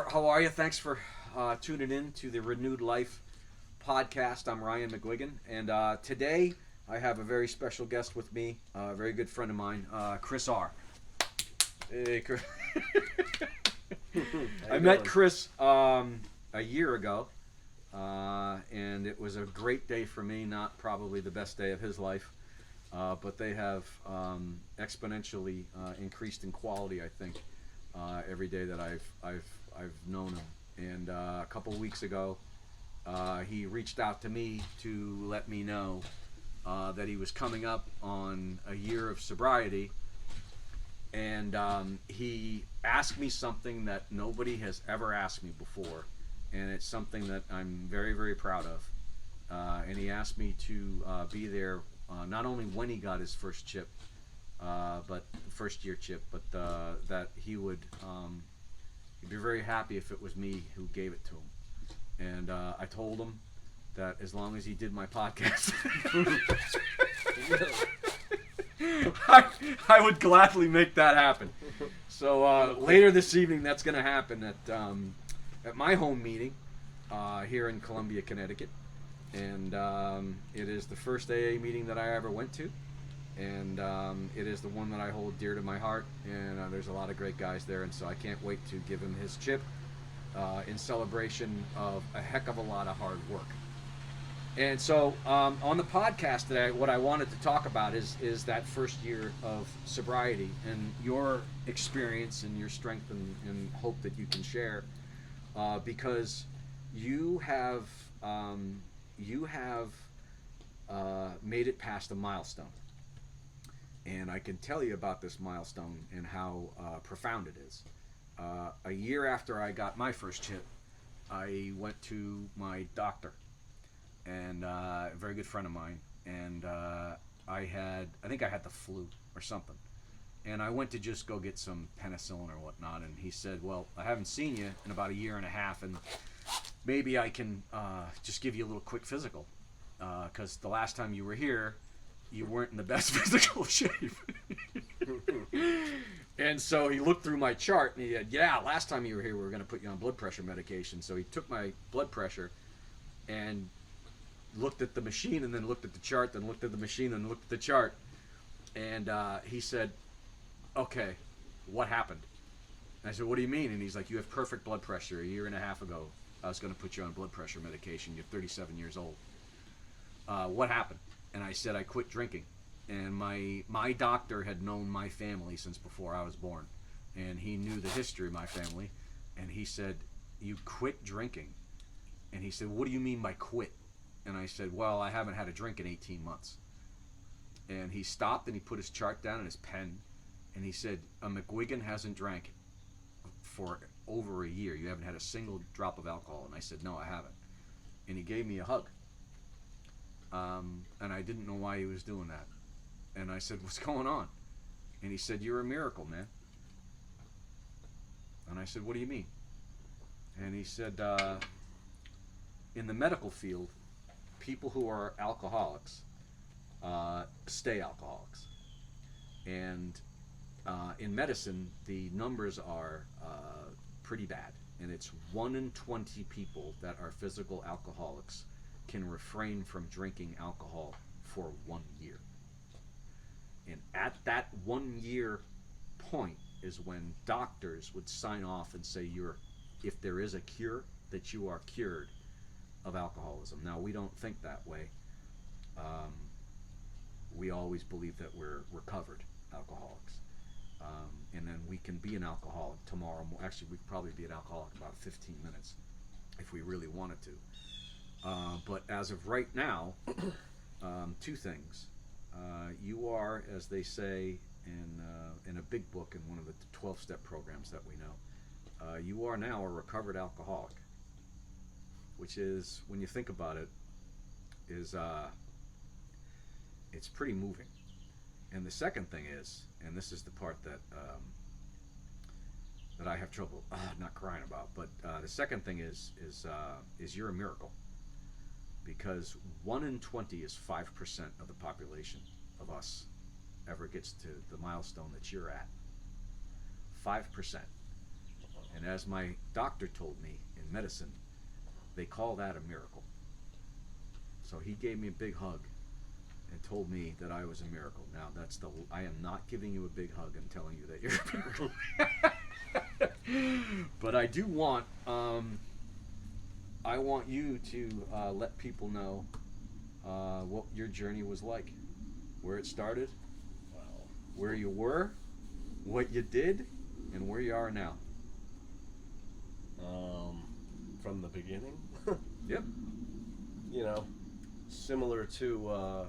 How are you? Thanks for tuning in to the Renewed Life podcast. I'm Ryan McGuigan, and today I have a very special guest with me, a very good friend of mine, Chris R. Hey, Chris. I met Chris a year ago, and it was a great day for me, not probably the best day of his life, but they have exponentially increased in quality, I think, every day that I've known him. And a couple weeks ago, he reached out to me to let me know that he was coming up on a year of sobriety, and he asked me something that nobody has ever asked me before, and it's something that I'm very, very proud of. And he asked me to be there not only when he got his first chip, but first year chip, but that he would he'd be very happy if it was me who gave it to him. And I told him that as long as he did my podcast, I would gladly make that happen. So later this evening, that's going to happen at my home meeting here in Columbia, Connecticut. And it is the first AA meeting that I ever went to. And it is the one that I hold dear to my heart, and there's a lot of great guys there, and so I can't wait to give him his chip in celebration of a heck of a lot of hard work. And so on the podcast today, what I wanted to talk about is that first year of sobriety and your experience and your strength and hope that you can share, because you have made it past a milestone. And I can tell you about this milestone and how profound it is. A year after I got my first chip, I went to my doctor, and a very good friend of mine, and I think I had the flu or something. And I went to just go get some penicillin or whatnot, and he said, well, I haven't seen you in about a year and a half, and maybe I can just give you a little quick physical, because the last time you were here, you weren't in the best physical shape. And so he looked through my chart and he said, yeah, last time you were here we were going to put you on blood pressure medication. So he took my blood pressure and looked at the machine and then looked at the chart, then looked at the machine and looked at the chart. And he said, okay, what happened? And I said, what do you mean? And he's like, you have perfect blood pressure. A year and a half ago I was going to put you on blood pressure medication. You're 37 years old. What happened? And I said I quit drinking, and my doctor had known my family since before I was born, and he knew the history of my family, and he said, you quit drinking? And he said, what do you mean by quit? And I said, well, I haven't had a drink in 18 months. And he stopped and he put his chart down and his pen, and he said, a McGuigan hasn't drank for over a year. You haven't had a single drop of alcohol. And I said, no, I haven't. And he gave me a hug. And I didn't know why he was doing that. And I said, what's going on? And he said, you're a miracle, man. And I said, what do you mean? And he said, in the medical field, people who are alcoholics stay alcoholics. And in medicine, the numbers are pretty bad. And it's 1 in 20 people that are physical alcoholics can refrain from drinking alcohol for 1 year. And at that 1 year point is when doctors would sign off and say if there is a cure, that you are cured of alcoholism. Now, we don't think that way. We always believe that we're recovered alcoholics. And then we can be an alcoholic tomorrow. Actually, we could probably be an alcoholic in about 15 minutes if we really wanted to. But as of right now, two things. You are, as they say in a big book in one of the 12-step programs that we know, you are now a recovered alcoholic, which is, when you think about it, is it's pretty moving. And the second thing is, and this is the part that I have trouble not crying about, but the second thing is you're a miracle. Because 1 in 20 is 5% of the population of us ever gets to the milestone that you're at. 5%. And as my doctor told me in medicine, they call that a miracle. So he gave me a big hug and told me that I was a miracle. Now I am not giving you a big hug and telling you that you're a miracle. But I do want, I want you to let people know what your journey was like, where it started, Wow. where you were, what you did, and where you are now. From the beginning, Yep. you know, similar to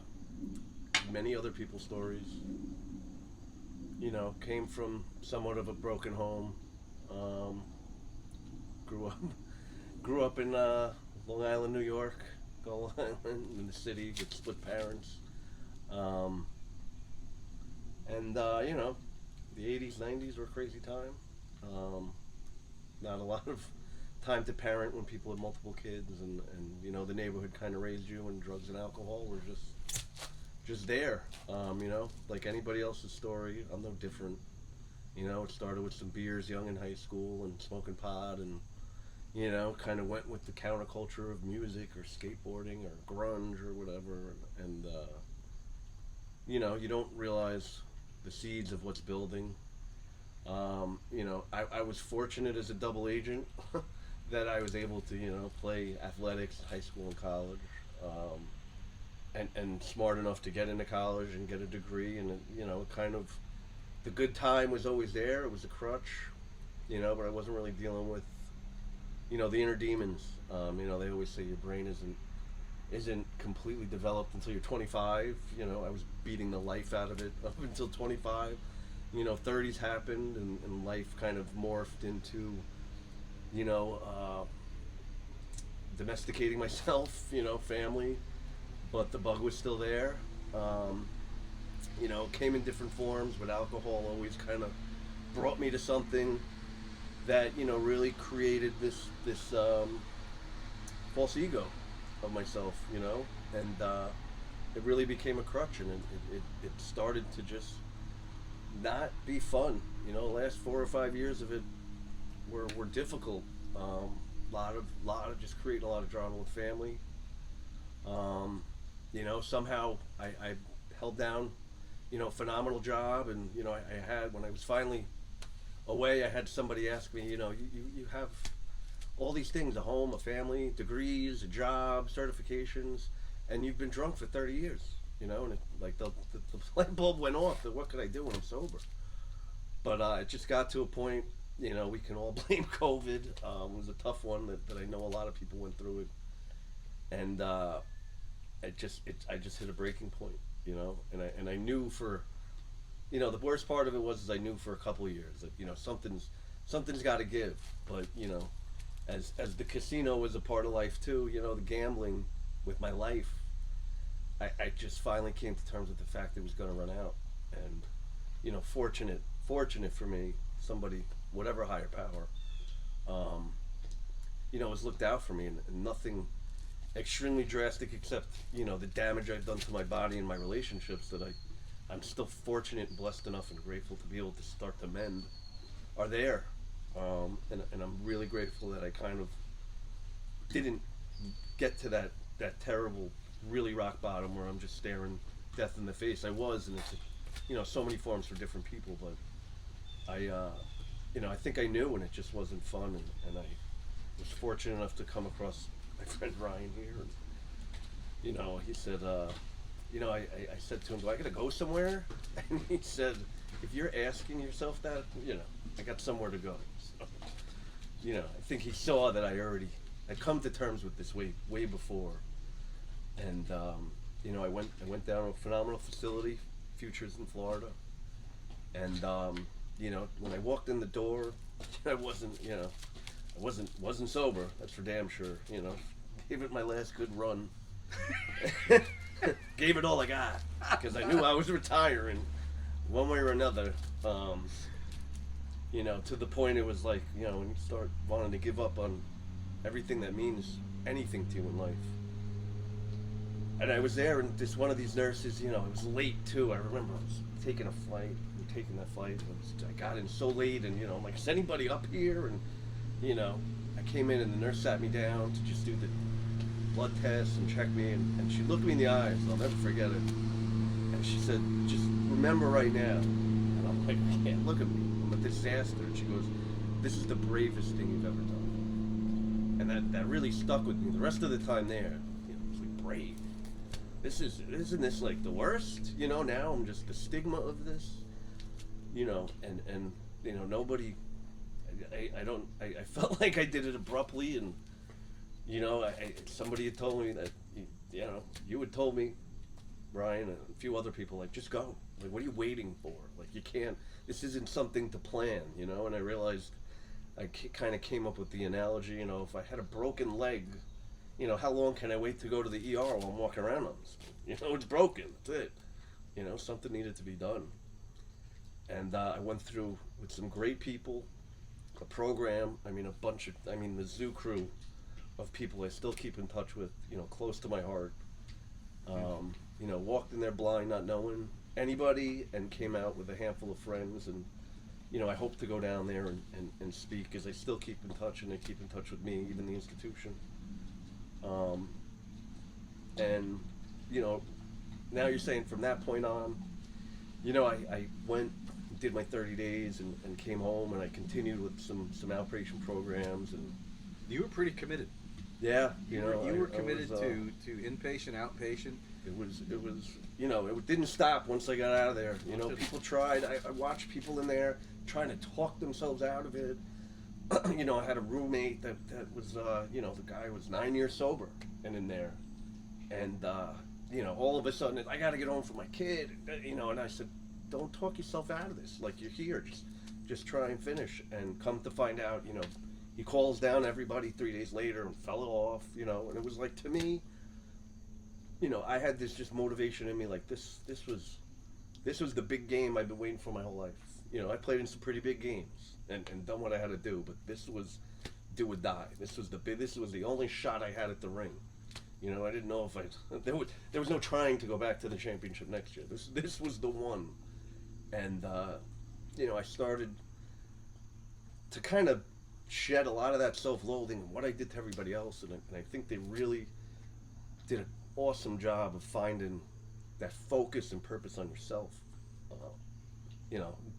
many other people's stories. You know, came from somewhat of a broken home. Grew up, grew up in Long Island, New York, Gull Island, in the city with split parents. And you know, the '80s, '90s were a crazy time. Not a lot of time to parent when people had multiple kids, and you know, the neighborhood kind of raised you, and drugs and alcohol were just there. You know, like anybody else's story, I'm no different. You know, it started with some beers young in high school and smoking pot, and you know, kind of went with the counterculture of music or skateboarding or grunge or whatever, and you know, you don't realize the seeds of what's building. You know, I was fortunate as a double agent that I was able to, you know, play athletics, high school and college, and smart enough to get into college and get a degree, and you know, kind of the good time was always there. It was a crutch, you know, but I wasn't really dealing with, you know, the inner demons. You know, they always say your brain isn't completely developed until you're 25. You know, I was beating the life out of it up until 25. You know, 30s happened, and life kind of morphed into, you know, domesticating myself, you know, family, but the bug was still there. You know, came in different forms, but alcohol always kind of brought me to something that, you know, really created this false ego of myself, you know, and it really became a crutch, and it started to just not be fun. You know, the last 4 or 5 years of it were difficult. Lot of just creating a lot of drama with family. You know, somehow I held down, you know, a phenomenal job, and you know, I had, when I was finally away, I had somebody ask me, you know, you have all these things, a home, a family, degrees, a job, certifications, and you've been drunk for 30 years, you know, and it, like the light bulb went off that what could I do when I'm sober? But it just got to a point, you know, we can all blame COVID. It was a tough one that I know a lot of people went through it, and I just hit a breaking point, you know, and I knew for, you know, the worst part of it was, is I knew for a couple of years that, you know, something's got to give, but you know, as the casino was a part of life too, you know, the gambling with my life, I just finally came to terms with the fact that it was going to run out, and you know, fortunate for me, somebody, whatever higher power, you know, has looked out for me, and nothing extremely drastic except, you know, the damage I've done to my body and my relationships that I'm still fortunate and blessed enough and grateful to be able to start to mend are there. And I'm really grateful that I kind of didn't get to that terrible, really rock bottom where I'm just staring death in the face. I was, and it's, you know, so many forms for different people, but I, you know, I think I knew, and it just wasn't fun, and I was fortunate enough to come across my friend Ryan here, and you know, he said, you know, I said to him, do I gotta go somewhere? And he said, if you're asking yourself that, you know, I got somewhere to go. So, you know, I think he saw that I'd come to terms with this way before, and you know, I went down to a phenomenal facility, Futures in Florida, and you know, when I walked in the door, I wasn't sober. That's for damn sure. You know, gave it my last good run. Gave it all I got because I knew I was retiring, one way or another. You know, to the point it was like, you know, when you start wanting to give up on everything that means anything to you in life. And I was there, and this one of these nurses, you know, it was late too. I remember I was taking a flight. It were taking that flight. I got in so late, and I'm like, is anybody up here? And I came in, and the nurse sat me down to just do the blood test and check me, and she looked me in the eyes. I'll never forget it. And she said, just remember right now. And I'm like, I can't look at me. I'm a disaster. And she goes, this is the bravest thing you've ever done. And that really stuck with me. The rest of the time there, it was like, brave. Isn't this like the worst? Now I'm just the stigma of this. And nobody. I felt like I did it abruptly, and somebody had told me that you had told me, Brian, and a few other people, like, just go. Like, what are you waiting for? Like, you can't. This isn't something to plan, And I realized I kind of came up with the analogy. If I had a broken leg, how long can I wait to go to the ER while I'm walking around on this? It's broken. That's it. Something needed to be done. And I went through with some great people, a program. The zoo crew of people I still keep in touch with, close to my heart. Walked in there blind, not knowing anybody, and came out with a handful of friends. And, I hope to go down there and speak, because I still keep in touch, and they keep in touch with me, even the institution. And, now you're saying from that point on, I went, did my 30 days and came home, and I continued with some outpatient programs. And You were pretty committed. yeah, You were committed to inpatient, outpatient. It was, it didn't stop once I got out of there. People tried. I watched people in there trying to talk themselves out of it. I had a roommate that was, the guy was 9 years sober and in there. And, all of a sudden, I got to get home for my kid, and I said, don't talk yourself out of this. Like, you're here. Just try and finish. And come to find out, he calls down everybody 3 days later and fell off, and it was like, to me, I had this just motivation in me, like, this was the big game I've been waiting for my whole life. I played in some pretty big games and done what I had to do, but this was do or die. This was the only shot I had at the ring. I didn't know if there was no trying to go back to the championship next year. This was the one. And, I started to kind of shed a lot of that self-loathing and what I did to everybody else. And I think they really did an awesome job of finding that focus and purpose on yourself.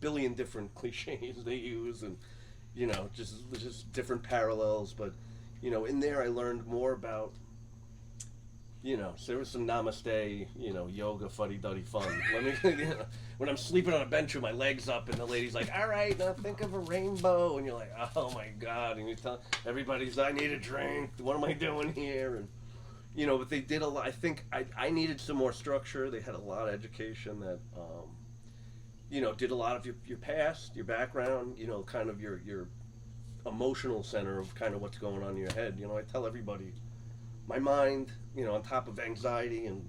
Billion different cliches they use, and, just different parallels. But, in there I learned more about, so there was some namaste, yoga, fuddy-duddy fun. When I'm sleeping on a bench with my legs up, and the lady's like, all right, now think of a rainbow. And you're like, oh my God. And you tell everybody's, I need a drink. What am I doing here? And, but they did a lot. I think I needed some more structure. They had a lot of education that, did a lot of your past, your background, kind of your emotional center of kind of what's going on in your head. I tell everybody, my mind, on top of anxiety and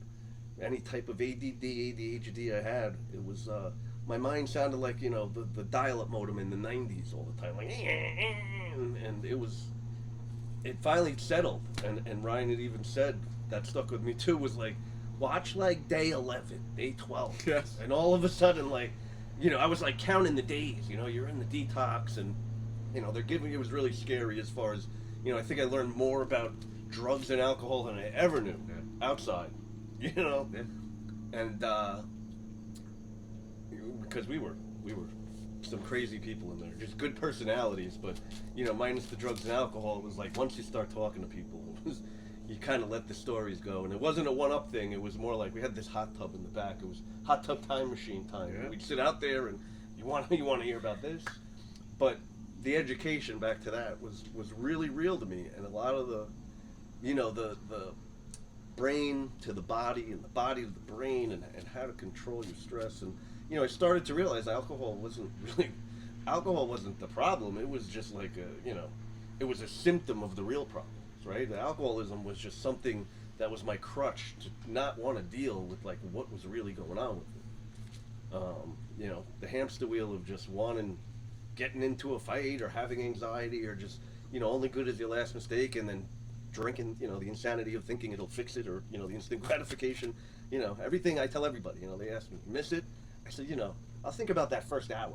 any type of ADD, ADHD I had, it was, my mind sounded like, the dial-up modem in the 90s all the time, like, and it finally settled, and Ryan had even said, that stuck with me too, was like, watch like day 11, day 12, Yes. And all of a sudden, like, I was like counting the days, you're in the detox, and, they're giving, it was really scary as far as, I think I learned more about drugs and alcohol than I ever knew outside, Yeah. and because we were some crazy people in there, just good personalities, but minus the drugs and alcohol, it was like once you start talking to people, you kind of let the stories go, and it wasn't a one-up thing. It was more like we had this hot tub in the back. It was hot tub time machine time. Yeah. We'd sit out there, and you want to hear about this, but the education back to that was really real to me, and a lot of the the brain to the body, and the body to the brain, and how to control your stress. And I started to realize alcohol wasn't the problem. It was just like it was a symptom of the real problems, right? The alcoholism was just something that was my crutch to not want to deal with like what was really going on with it. The hamster wheel of just getting into a fight or having anxiety, or just only good as your last mistake, and then drinking, the insanity of thinking it'll fix it, or the instant gratification, everything. I tell everybody, they ask me, miss it, I said, I'll think about that first hour.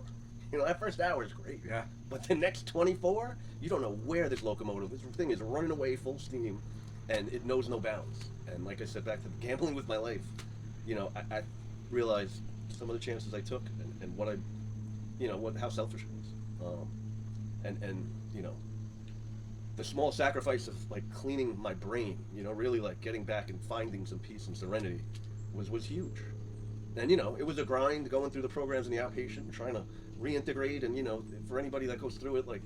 That first hour is great. Yeah. But the next 24, you don't know where this locomotive, this thing is running away full steam, and it knows no bounds. And like I said, back to gambling with my life, I realized some of the chances I took, and what how selfish it was. And the small sacrifice of like cleaning my brain, really like getting back and finding some peace and serenity was huge. And it was a grind going through the programs in the outpatient and trying to reintegrate. And for anybody that goes through it, like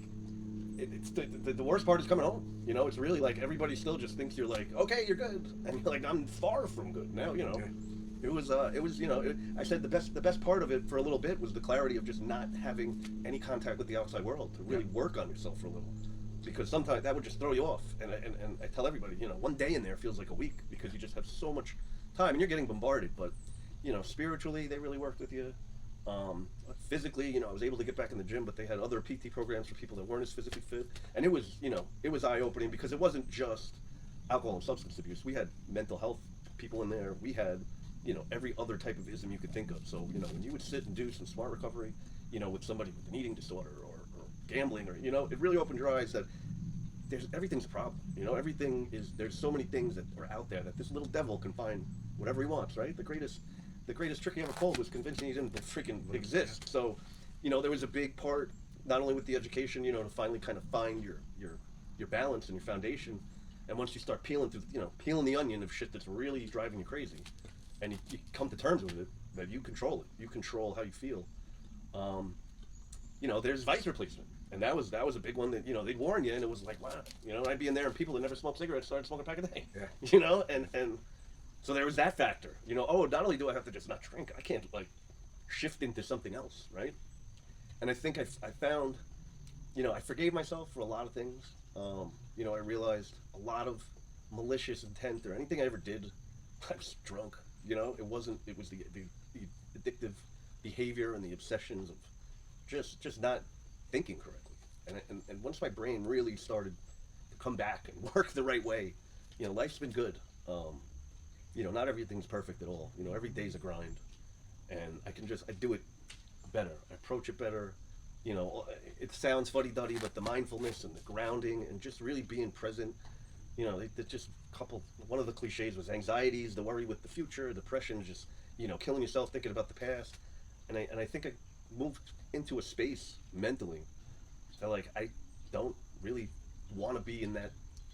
it's the worst part is coming home. It's really like everybody still just thinks you're like, okay, you're good, and you're like, I'm far from good now. It was I said the best part of it for a little bit was the clarity of just not having any contact with the outside world, to really work on yourself for a little, because sometimes that would just throw you off. And I tell everybody, one day in there feels like a week because you just have so much time and you're getting bombarded. But spiritually, they really worked with you. Physically, I was able to get back in the gym, but they had other PT programs for people that weren't as physically fit, and it was eye-opening because it wasn't just alcohol and substance abuse. We had mental health people in there. We had every other type of ism you could think of. So when you would sit and do some smart recovery, with somebody with an eating disorder or gambling, or it really opened your eyes that everything's a problem. There's so many things that are out there that this little devil can find whatever he wants, right? The greatest trick he ever pulled was convincing he didn't freaking exist. So, there was a big part, not only with the education, to finally kind of find your balance and your foundation. And once you start peeling the onion of shit that's really driving you crazy, and you come to terms with it, that you control it. You control how you feel. There's vice replacement. And that was a big one that, they'd warn you, and it was like, wow. I'd be in there and people that never smoked cigarettes started smoking a pack a day. Yeah. And so there was that factor. Not only do I have to just not drink, I can't like shift into something else, right? And I think I found, I forgave myself for a lot of things. I realized a lot of malicious intent or anything I ever did, I was drunk. It was the addictive behavior and the obsessions of just not thinking correctly. And once my brain really started to come back and work the right way, life's been good. Not everything's perfect at all. Every day's a grind, and I do it better. I approach it better. It sounds fuddy-duddy, but the mindfulness and the grounding and just really being present, they just one of the cliches was anxieties, the worry with the future, depression, just, killing yourself thinking about the past. And I think I moved into a space mentally that like, I don't really want to be in that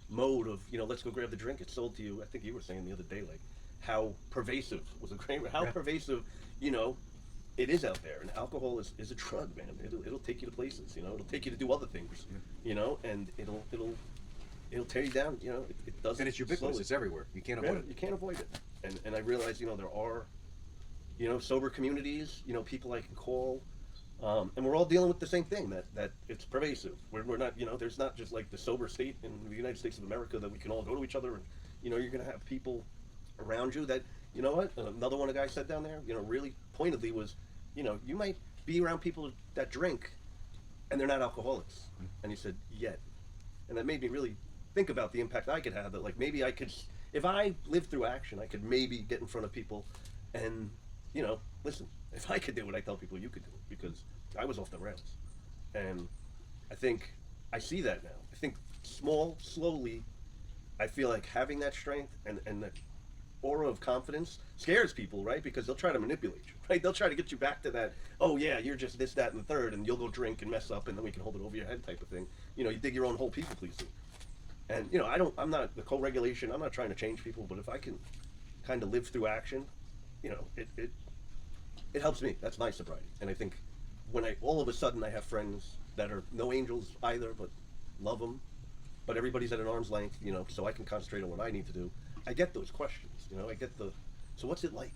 mode of, let's go grab the drink, it's sold to you. I think you were saying the other day, like, how pervasive pervasive, it is out there. And alcohol is a drug, man. It'll take you to places, it'll take you to do other things, and it'll tear you down, it does. And it's ubiquitous, slowly. it's everywhere. You can't avoid it. You can't avoid it. And I realize, there are, sober communities, people I can call, and we're all dealing with the same thing, that it's pervasive. We're not, there's not just like the sober state in the United States of America that we can all go to each other and, you're going to have people around you that, another one of the guys said down there, really pointedly was, you might be around people that drink and they're not alcoholics. And he said, yet. And that made me really think about the impact I could have, that like maybe I could, if I lived through action, I could maybe get in front of people and, listen, if I could do what I tell people you could do, because I was off the rails. And I think I see that now. I think slowly, I feel like having that strength and that aura of confidence scares people, right? Because they'll try to manipulate you, right? They'll try to get you back to that, oh yeah, you're just this, that, and the third, and you'll go drink and mess up, and then we can hold it over your head type of thing. You dig your own hole, people pleasing. And, I'm not the co-regulation, I'm not trying to change people, but if I can kind of live through action, it helps me. That's my sobriety. And I think when all of a sudden I have friends that are no angels either, but love them, but everybody's at an arm's length, so I can concentrate on what I need to do. I get those questions, I get so what's it like,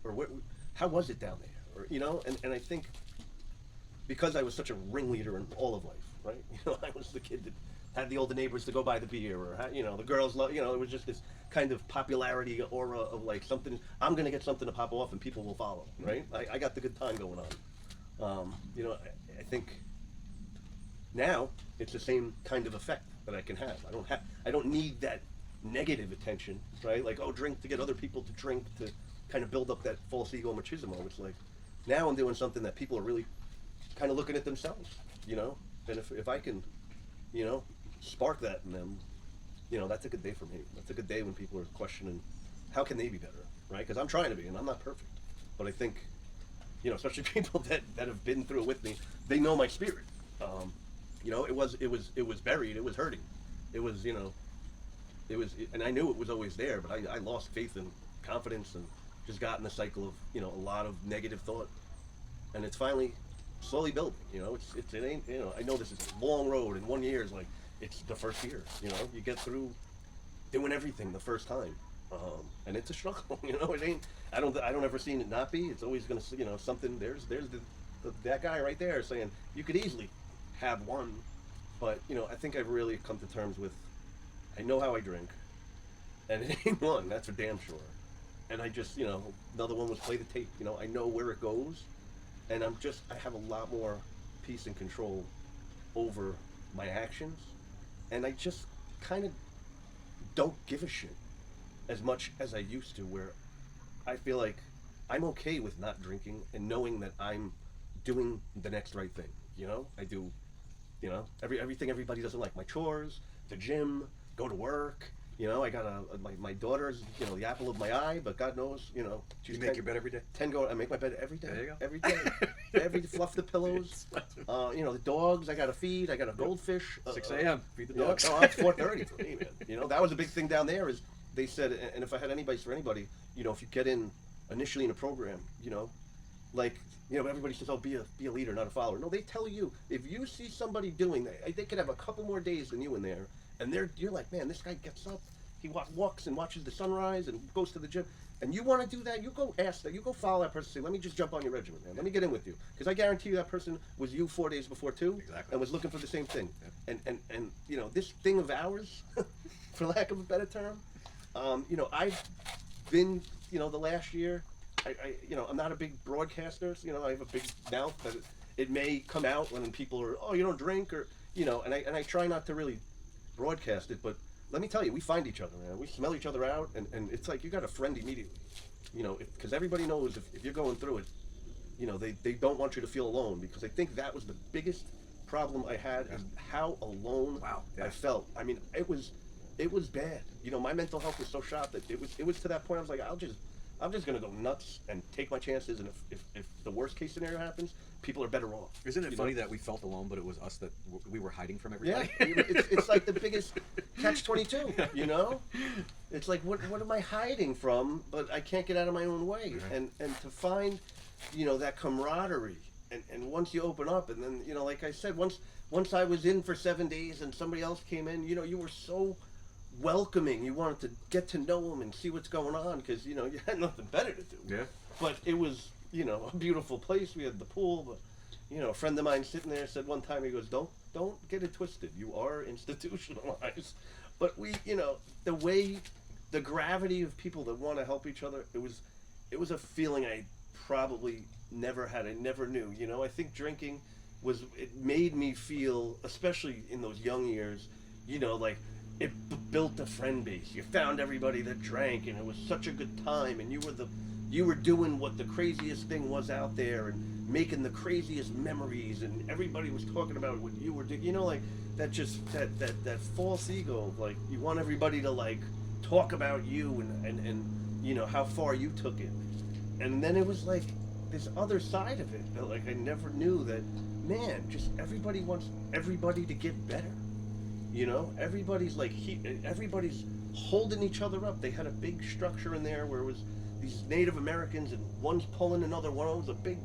or how was it down there, or, and I think because I was such a ringleader in all of life, right? I was the kid that had the older neighbors to go buy the beer, or, the girls love, it was just this kind of popularity aura of like something, I'm going to get something to pop off and people will follow, right? I got the good time going on. I think now it's the same kind of effect that I can have. I don't need that negative attention, right? Like, oh, drink to get other people to drink, to kind of build up that false ego machismo. It's like, Now I'm doing something that people are really kind of looking at themselves, you know. And if I can, you know, spark that in them, you know, that's a good day for me. That's a good day when people are questioning how can they be better, right? Because I'm trying to be, and I'm not perfect. But I think, you know, especially people that have been through it with me, they know my spirit. You know, it was buried. It was hurting. It was, you know, and I knew it was always there, but I lost faith and confidence and just got in a cycle of, you know, a lot of negative thought, and it's finally slowly building. You know, it ain't, you know, I know this is a long road, and 1 year is like, it's the first year. You know, you get through doing everything the first time, and it's a struggle. You know, it ain't. I don't ever see it not be. It's always gonna, you know, something. There's that guy right there saying you could easily have one, but you know, I think I've really come to terms with. I know how I drink, and it ain't one. That's for damn sure. And I just, you know, another one was play the tape. You know, I know where it goes, and I have a lot more peace and control over my actions, and I just kind of don't give a shit as much as I used to, where I feel like I'm okay with not drinking and knowing that I'm doing the next right thing. You know, I do, you know, everything everybody doesn't like. My chores, the gym, go to work. You know, I got my daughter's, you know, the apple of my eye, but God knows, you know. You make your bed every day? I make my bed every day. There you go. Every day. Fluff the pillows. You know, the dogs I got to feed. I got a goldfish. 6 a.m. Feed the Yeah, dogs. no, it's 4:30 for me, man. You know, that was a big thing down there. Is they said, and if I had any advice for anybody, you know, if you get in initially in a program, you know, like, you know, everybody says, oh, be a leader, not a follower. No, they tell you if you see somebody doing that, they could have a couple more days than you in there, and you're like, man, this guy gets up, he walks and watches the sunrise and goes to the gym, and you want to do that, you go ask that, you go follow that person, say, let me just jump on your regimen, man, let me get in with you, because I guarantee you that person was you 4 days before too, Exactly. and was looking for the same thing. Yeah. And you know, this thing of ours, for lack of a better term, you know, I've been, you know, the last year, you know, I'm not a big broadcaster, so, you know, I have a big mouth, but it may come out when people are, oh, you don't drink, or, you know, and I try not to really broadcast it, but let me tell you, we find each other, man. We smell each other out, and it's like you got a friend immediately, you know, because everybody knows if you're going through it, you know, they don't want you to feel alone, because I think that was the biggest problem I had, is how alone I felt. I mean, it was bad. You know, my mental health was so shot that it was to that point I was like, I'm just gonna go nuts and take my chances, and if the worst case scenario happens, people are better off. Isn't it funny that we felt alone, but it was us that we were hiding from everybody? Yeah, it's like the biggest catch-22. You know, it's like what am I hiding from? But I can't get out of my own way, and to find, you know, that camaraderie, and once you open up, and then, you know, like I said, once I was in for 7 days and somebody else came in, you know, you were so welcoming. You wanted to get to know them and see what's going on, because, you know, you had nothing better to do. Yeah. But it was, you know, a beautiful place. We had the pool, but, you know, a friend of mine sitting there said one time, he goes, don't get it twisted. You are institutionalized. But we, you know, the gravity of people that want to help each other, it was a feeling I probably never had. I never knew. You know, I think drinking it made me feel, especially in those young years, you know, like, it built a friend base. You found everybody that drank, and it was such a good time, and you were doing what the craziest thing was out there, and making the craziest memories, and everybody was talking about what you were doing. You know, like, that false ego, like, you want everybody to, like, talk about you and you know, how far you took it. And then it was like this other side of it that, like, I never knew, that, man, just everybody wants everybody to get better. You know, everybody's like, everybody's holding each other up. They had a big structure in there where it was these Native Americans, and one's pulling another one. It was a big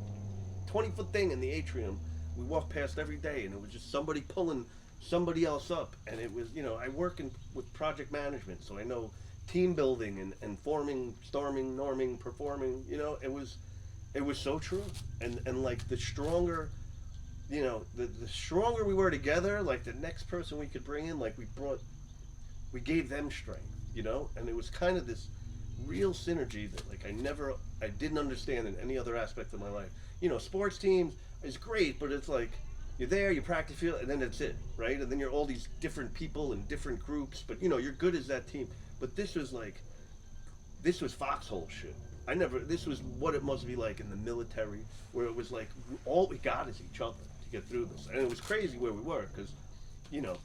20-foot thing in the atrium. We walked past every day, and it was just somebody pulling somebody else up. And it was, you know, I work with project management, so I know team building and forming, storming, norming, performing. You know, it was so true. And like, the stronger, you know, the stronger we were together, like, the next person we could bring in, like, we gave them strength, you know, and it was kind of this real synergy that, like, I didn't understand in any other aspect of my life. You know, sports teams is great, but it's like, you're there, you practice field, and then that's it, right? And then you're all these different people in different groups, but, you know, you're good as that team. But this was foxhole shit. I never. This was what it must be like in the military, where it was like all we got is each other to get through this, and it was crazy where we were because, you know,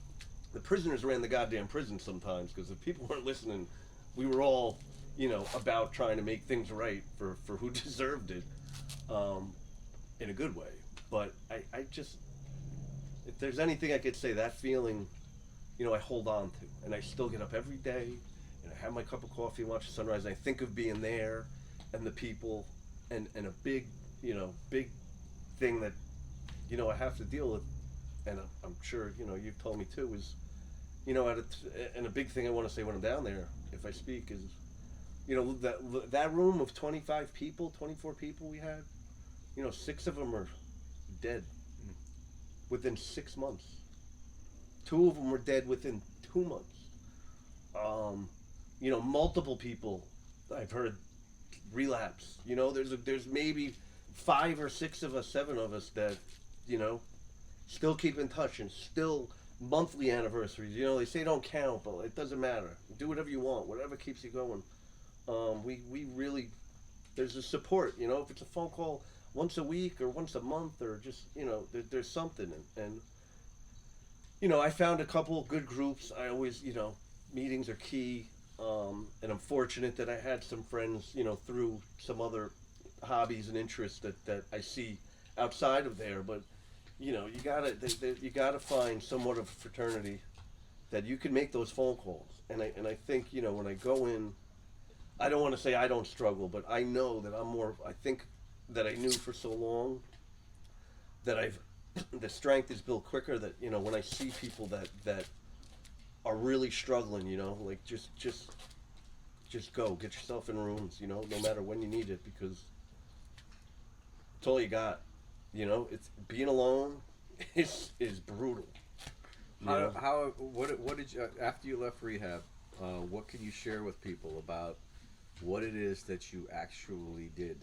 the prisoners ran the goddamn prison sometimes because if people weren't listening, we were all, you know, about trying to make things right for who deserved it, in a good way. But I just, if there's anything I could say, that feeling, you know, I hold on to, and I still get up every day, and I have my cup of coffee and watch the sunrise, and I think of being there, and the people, and a big, you know, big thing that, you know, I have to deal with, and I'm sure, you know, you've told me too, is, you know, and a big thing I want to say when I'm down there, if I speak, is, you know, that room of 25 people, 24 people we had, you know, 6 of them are dead within 6 months. 2 of them were dead within 2 months. You know, multiple people I've heard relapse. You know, there's maybe 5 or 6 of us, 7 of us that, you know, still keep in touch and still monthly anniversaries. You know, they say don't count, but it doesn't matter. Do whatever you want, whatever keeps you going. We really, there's a support. You know, if it's a phone call once a week or once a month or just, you know, there's something. And you know, I found a couple good groups. I always, you know, meetings are key. And I'm fortunate that I had some friends, you know, through some other hobbies and interests that I see outside of there. But, you know, you gotta find somewhat of a fraternity that you can make those phone calls. And I think, you know, when I go in, I don't want to say I don't struggle, but I know that I'm more. I think that I knew for so long that the strength is built quicker. That, you know, when I see people that are really struggling, you know, like just go get yourself in rooms, you know, no matter when you need it, because it's all you got. You know, it's being alone is brutal. What did you after you left rehab? What can you share with people about what it is that you actually did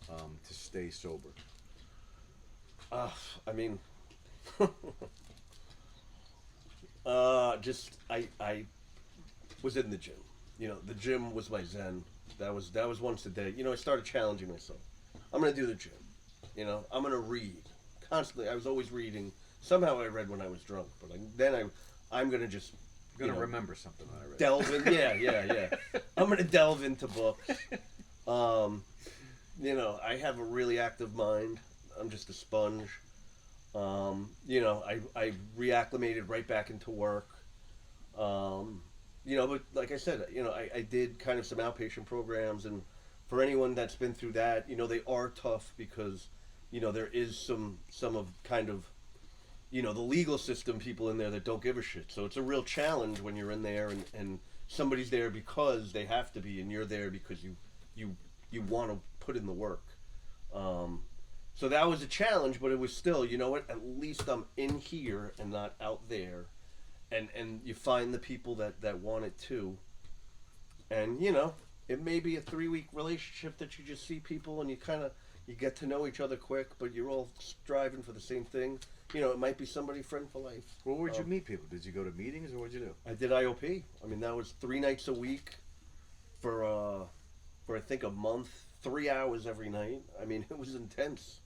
to stay sober? I mean, just I was in the gym. You know, the gym was my zen. That was once a day. You know, I started challenging myself. I'm gonna do the gym. You know, I'm gonna read constantly. I was always reading. Somehow I read when I was drunk, but I'm gonna just Remember something that I read. delve in. Yeah. I'm gonna delve into books. You know, I have a really active mind. I'm just a sponge. You know, I reacclimated right back into work. You know, but like I said, you know, I did kind of some outpatient programs, and for anyone that's been through that, you know, they are tough because, you know, there is some of kind of, you know, the legal system people in there that don't give a shit. So it's a real challenge when you're in there and somebody's there because they have to be, and you're there because you want to put in the work. So that was a challenge, but it was still, you know what, at least I'm in here and not out there. And you find the people that want it too. And, you know, it may be a 3-week relationship that you just see people and you get to know each other quick, but you're all striving for the same thing. You know, it might be somebody friend for life. Well, where'd you meet people? Did you go to meetings or what'd you do? I did IOP. I mean, that was 3 nights a week for I think a month, 3 hours every night. I mean, it was intense.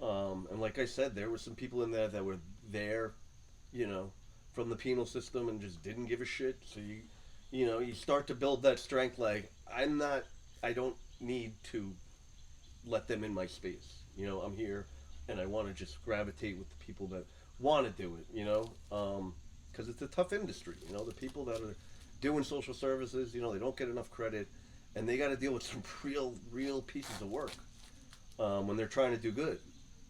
And like I said, there were some people in there that were there, you know, from the penal system and just didn't give a shit. So you know, you start to build that strength. Like, I don't need to let them in my space. You know, I'm here and I want to just gravitate with the people that want to do it, you know, because it's a tough industry. You know, the people that are doing social services, you know, they don't get enough credit, and they got to deal with some real pieces of work when they're trying to do good.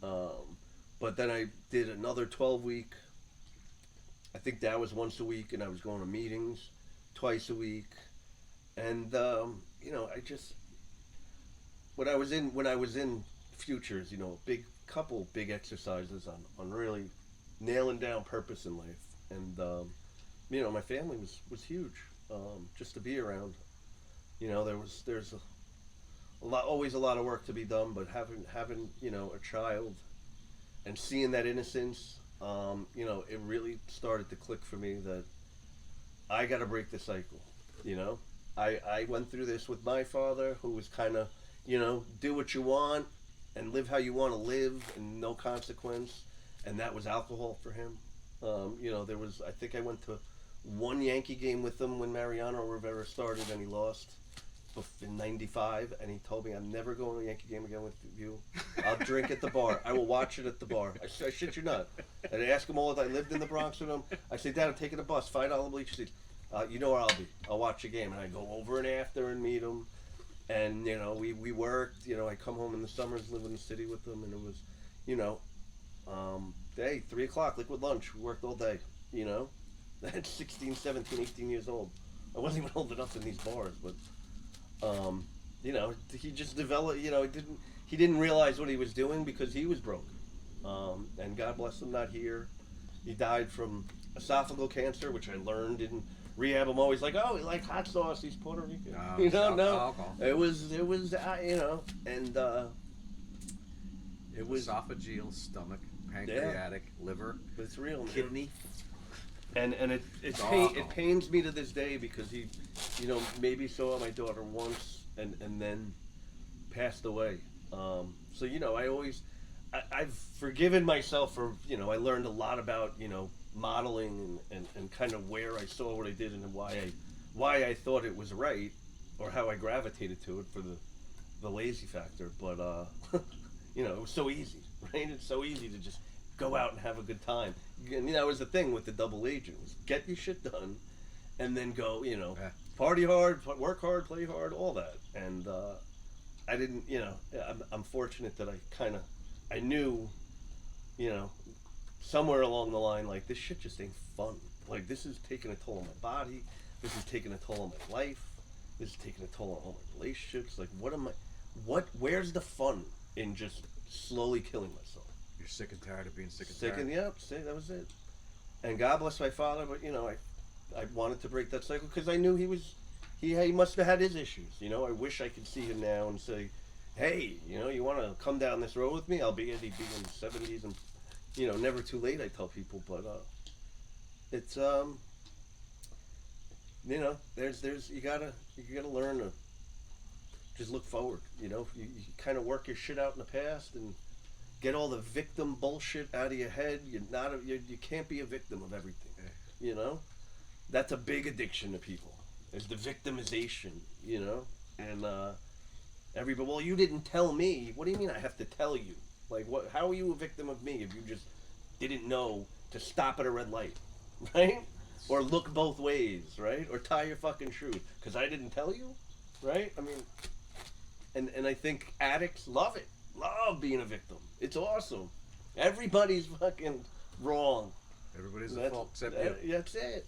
But then I did another 12-week. I think that was once a week, and I was going to meetings twice a week, and you know, I just when I was in Futures, you know, couple big exercises on really nailing down purpose in life, and you know, my family was huge, just to be around. You know, there's always a lot of work to be done, but having you know, a child and seeing that innocence, you know, it really started to click for me that I got to break the cycle. You know, I went through this with my father, who was kind of, do what you want and live how you want to live and no consequence. And that was alcohol for him. There was, I think I went to one Yankee game with him when Mariano Rivera started and he lost in '95, and he told me, I'm never going to a Yankee game again with you. I'll drink at the bar. I will watch it at the bar. I shit you not. And I ask him all, I lived in the Bronx with him. I say, Dad, I'm taking a bus, $5 bleacher seats. You know where I'll be. I'll watch a game. And I go over and after and meet him. And, we worked. I come home in the summers, live in the city with them. And it was, day, 3 o'clock, liquid lunch. We worked all day, At 16, 17, 18 years old. I wasn't even old enough in these bars, but, he just developed, he didn't realize what he was doing because he was broke. And God bless him, not here. He died from esophageal cancer, which I learned in rehab. I'm always like, oh, he like hot sauce, he's Puerto Rican. No. Alcohol. It was, and, it was esophageal, stomach, pancreatic, liver, it's real, man. kidney. And it pains me to this day because he, maybe saw my daughter once and then passed away. I've forgiven myself for, I learned a lot about, modeling and kind of where I saw what I did and why I thought it was right or how I gravitated to it for the lazy factor. But, it was so easy, right? It's so easy to just go out and have a good time. And that was the thing with the double agent, was get your shit done and then go, party hard, work hard, play hard, all that. And I didn't, I'm fortunate that I knew, somewhere along the line, like, this shit just ain't fun. Like, this is taking a toll on my body. This is taking a toll on my life. This is taking a toll on all my relationships. Like, where's the fun in just slowly killing myself? You're sick and tired of being sick and Sick tired. and, that was it. And God bless my father, but, I wanted to break that cycle because I knew he must have had his issues. I wish I could see him now and say, hey, you want to come down this road with me? He'd be in the 70s and, never too late, I tell people. But it's, there's you gotta learn to just look forward. You kind of work your shit out in the past and get all the victim bullshit out of your head. You can't be a victim of everything. That's a big addiction to people. Is the victimization. And everybody, well, you didn't tell me. What do you mean I have to tell you? Like, what? How are you a victim of me if you just didn't know to stop at a red light, right? Or look both ways, right? Or tie your fucking shoes because I didn't tell you, right? I mean, and I think addicts love it, love being a victim. It's awesome. Everybody's fucking wrong. Everybody's at fault except you. That's it.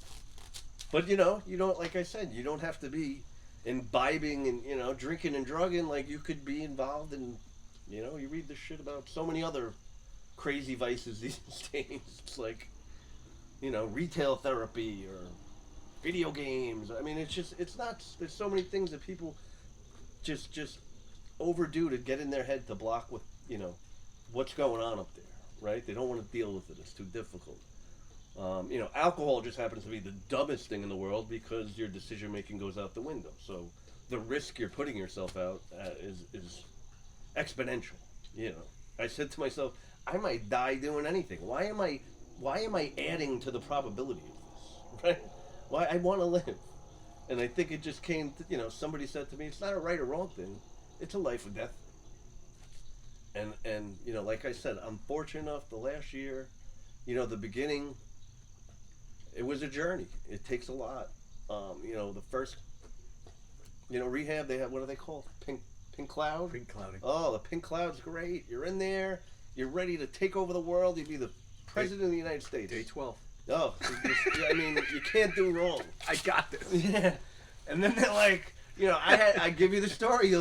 But you don't, like I said, you don't have to be imbibing and drinking and drugging. Like, you could be involved in, you read this shit about so many other crazy vices these days. It's like, retail therapy or video games. I mean, it's not. There's so many things that people just overdo to get in their head to block what what's going on up there, right? They don't want to deal with it. It's too difficult. Alcohol just happens to be the dumbest thing in the world because your decision making goes out the window. So the risk you're putting yourself out is exponential. I said to myself, I might die doing anything. Why am I adding to the probability of this? Right? Why I want to live. And I think it just came to, somebody said to me, it's not a right or wrong thing. It's a life or death. And like I said, I'm fortunate enough the last year, the beginning, it was a journey. It takes a lot. The first, rehab, they have, what are they called? Pink cloud? Pink clouding. Oh, the pink cloud's great. You're in there. You're ready to take over the world. You'd be the president of the United States. Day 12. Oh, you can't do wrong. I got this. Yeah. And then they're like, I give you the story.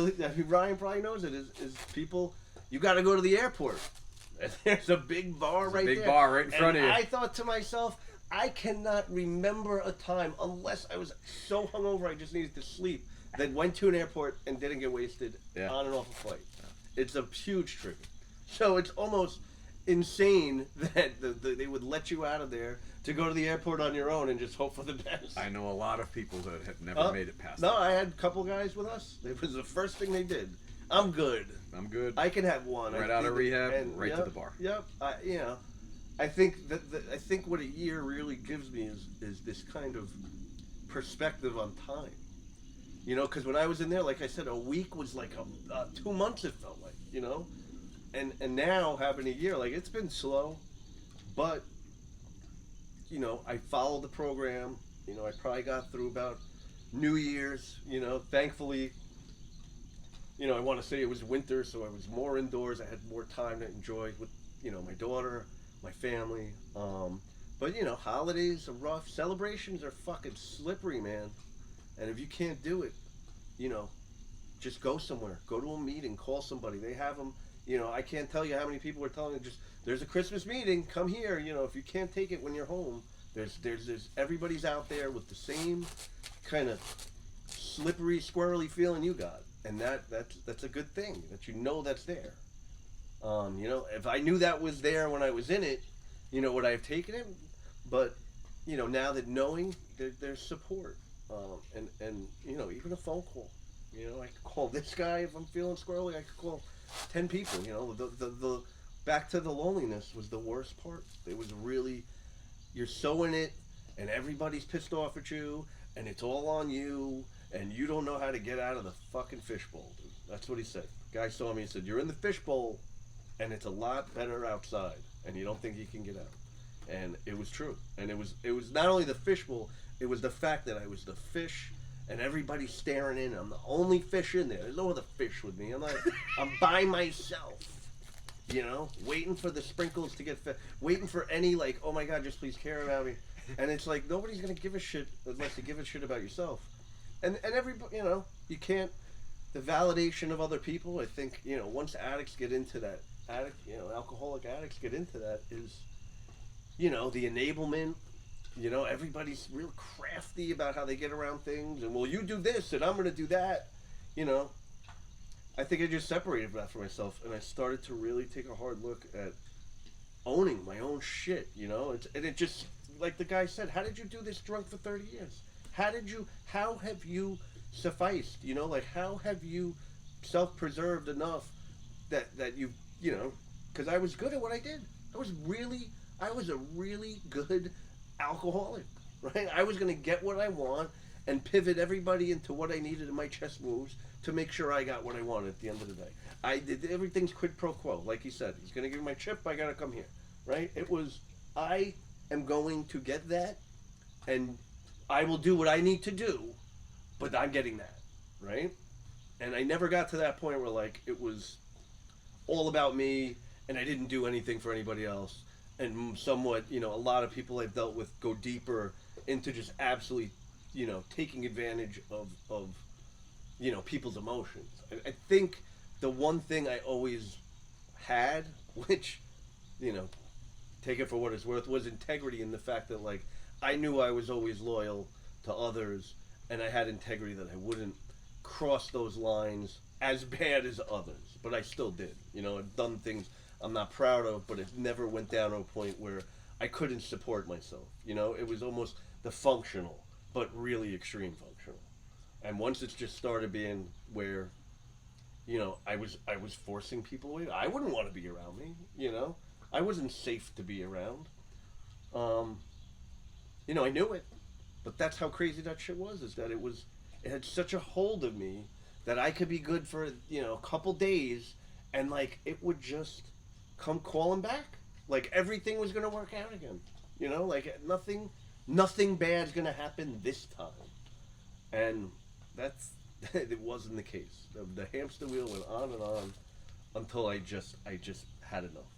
Ryan probably knows it. Is people, you got to go to the airport. And there's a big bar right there. Big bar right in front of you. I thought to myself, I cannot remember a time, unless I was so hungover I just needed to sleep, that went to an airport and didn't get wasted on and off a flight. It's a huge trigger. So it's almost, insane that they would let you out of there to go to the airport on your own and just hope for the best. I know a lot of people that have never made it past. No, that. I had a couple guys with us. It was the first thing they did. I'm good. I'm good. I can have one. Right out of rehab, right to the bar. Yep. I think I think what a year really gives me is this kind of perspective on time. You know, because when I was in there, like I said, a week was like 2 months. It felt like, you know, and now having a year, like it's been slow, but you know, I followed the program. You know, I probably got through about New Year's. You know, thankfully. You know, I want to say it was winter, so I was more indoors. I had more time to enjoy with, you know, my daughter, my family. But, you know, holidays are rough. Celebrations are fucking slippery, man. And if you can't do it, you know, just go somewhere. Go to a meeting. Call somebody. They have them. You know, I can't tell you how many people are telling me just, there's a Christmas meeting. Come here. You know, if you can't take it when you're home, there's everybody's out there with the same kind of slippery, squirrely feeling you got. And that's a good thing, that you know that's there. You know, if I knew that was there when I was in it, you know, would I have taken it? But, you know, now that knowing there's support, and you know, even a phone call. You know, I could call this guy if I'm feeling squirrely. I could call 10 people. You know, the back to the loneliness was the worst part. It was really, you're so in it, and everybody's pissed off at you, and it's all on you. And you don't know how to get out of the fucking fishbowl, dude. That's what he said. Guy saw me and said, "You're in the fishbowl, and it's a lot better outside, and you don't think you can get out." And it was true. And it was not only the fishbowl, it was the fact that I was the fish, and everybody's staring in. I'm the only fish in there. There's no other fish with me. I'm by myself. You know, waiting for the sprinkles to get fed, waiting for any like, oh my God, just please care about me. And it's like nobody's gonna give a shit unless you give a shit about yourself. And everybody, you know, you can't, the validation of other people, I think, you know, once addicts get into that, alcoholic addicts get into that is, you know, the enablement, you know, everybody's real crafty about how they get around things, and well, you do this, and I'm going to do that, you know. I think I just separated that from myself, and I started to really take a hard look at owning my own shit, you know, and it just, like the guy said, how did you do this drunk for 30 years? How have you sufficed, you know, like how have you self-preserved enough that you know, because I was good at what I did. I was a really good alcoholic, right? I was going to get what I want and pivot everybody into what I needed in my chess moves to make sure I got what I wanted at the end of the day. I did, everything's quid pro quo, like he said. He's going to give me my chip, I got to come here, right? It was, I am going to get that, and I will do what I need to do, but I'm getting that, right? And I never got to that point where, like, it was all about me and I didn't do anything for anybody else. And somewhat, you know, a lot of people I've dealt with go deeper into just absolutely, you know, taking advantage of you know, people's emotions. I think the one thing I always had, which, you know, take it for what it's worth, was integrity in the fact that, like, I knew I was always loyal to others, and I had integrity that I wouldn't cross those lines as bad as others, but I still did. You know, I've done things I'm not proud of, but it never went down to a point where I couldn't support myself. You know, it was almost the functional, but really extreme functional. And once it's just started being where, you know, I was forcing people away, I wouldn't want to be around me, you know? I wasn't safe to be around. You know, I knew it, but that's how crazy that shit was, is that it had such a hold of me that I could be good for, you know, a couple days, and, like, it would just come crawling back. Like, everything was going to work out again. You know, like, nothing bad's going to happen this time. And that's, it wasn't the case. The hamster wheel went on and on until I just had enough.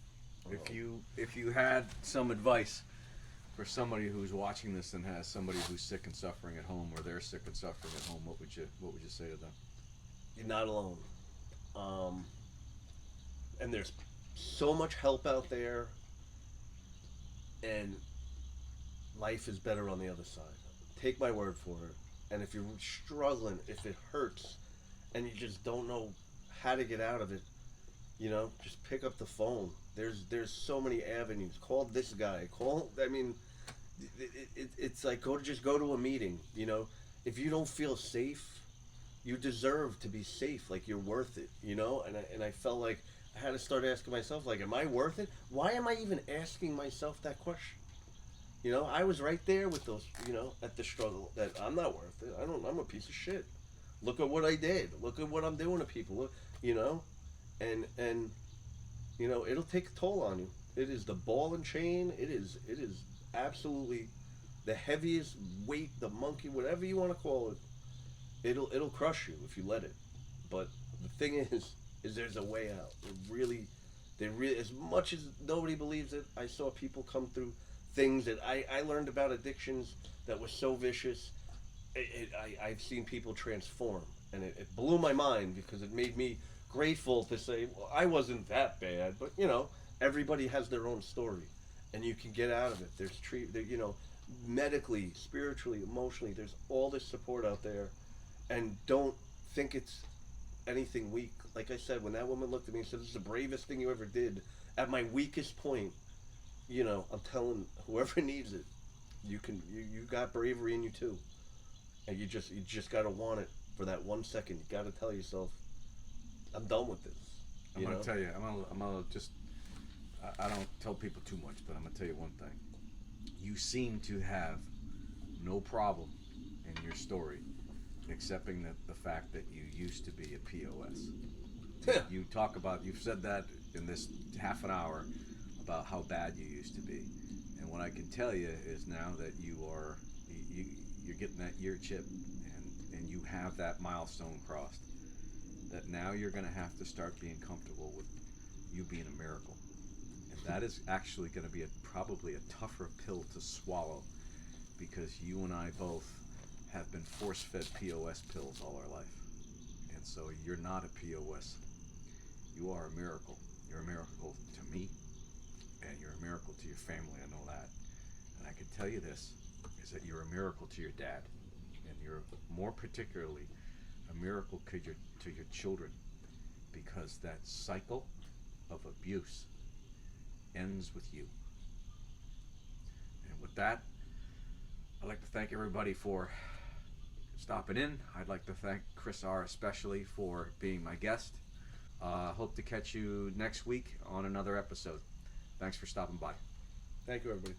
If you had some advice for somebody who's watching this and has somebody who's sick and suffering at home, or they're sick and suffering at home, what would you say to them? You're not alone. And there's so much help out there, and life is better on the other side. Take my word for it. And if you're struggling, if it hurts, and you just don't know how to get out of it, You know, just pick up the phone. There's so many avenues. Call this guy. Call. I mean, it's like just go to a meeting. You know, if you don't feel safe, you deserve to be safe. Like you're worth it. You know, and I felt like I had to start asking myself, like, am I worth it? Why am I even asking myself that question? You know, I was right there with those. You know, at the struggle that I'm not worth it. I don't. I'm a piece of shit. Look at what I did. Look at what I'm doing to people. Look, you know, and you know, it'll take a toll on you. It is the ball and chain. It is absolutely the heaviest weight, the monkey, whatever you want to call it. It'll crush you if you let it. But the thing is there's a way out. It really, they really, as much as nobody believes it, I saw people come through things that I learned about addictions that was so vicious. I've seen people transform, and it blew my mind because it made me grateful to say, well, I wasn't that bad, but you know, everybody has their own story, and you can get out of it. There's you know, medically, spiritually, emotionally, there's all this support out there, and don't think it's anything weak. Like I said, when that woman looked at me and said, "This is the bravest thing you ever did," at my weakest point, you know, I'm telling whoever needs it, you got bravery in you too. And you just gotta want it for that 1 second. You gotta tell yourself, I'm done with this. I'm You gonna know? tell you. I'm gonna just. I don't tell people too much, but I'm gonna tell you one thing. You seem to have no problem in your story accepting the fact that you used to be a POS. You talk about, you've said that in this half an hour about how bad you used to be, and what I can tell you is now that you, you're getting that year chip, and you have that milestone crossed, that now you're going to have to start being comfortable with you being a miracle, and that is actually going to be probably a tougher pill to swallow, because you and I both have been force-fed POS pills all our life, and so you're not a POS. You are a miracle. You're a miracle to me, and you're a miracle to your family. I know that. And I can tell you this, is that you're a miracle to your dad. And you're more particularly a miracle to your children, because that cycle of abuse ends with you. And with that, I'd like to thank everybody for stopping in. I'd like to thank Chris R. especially for being my guest. Hope to catch you next week on another episode. Thanks for stopping by. Thank you, everybody.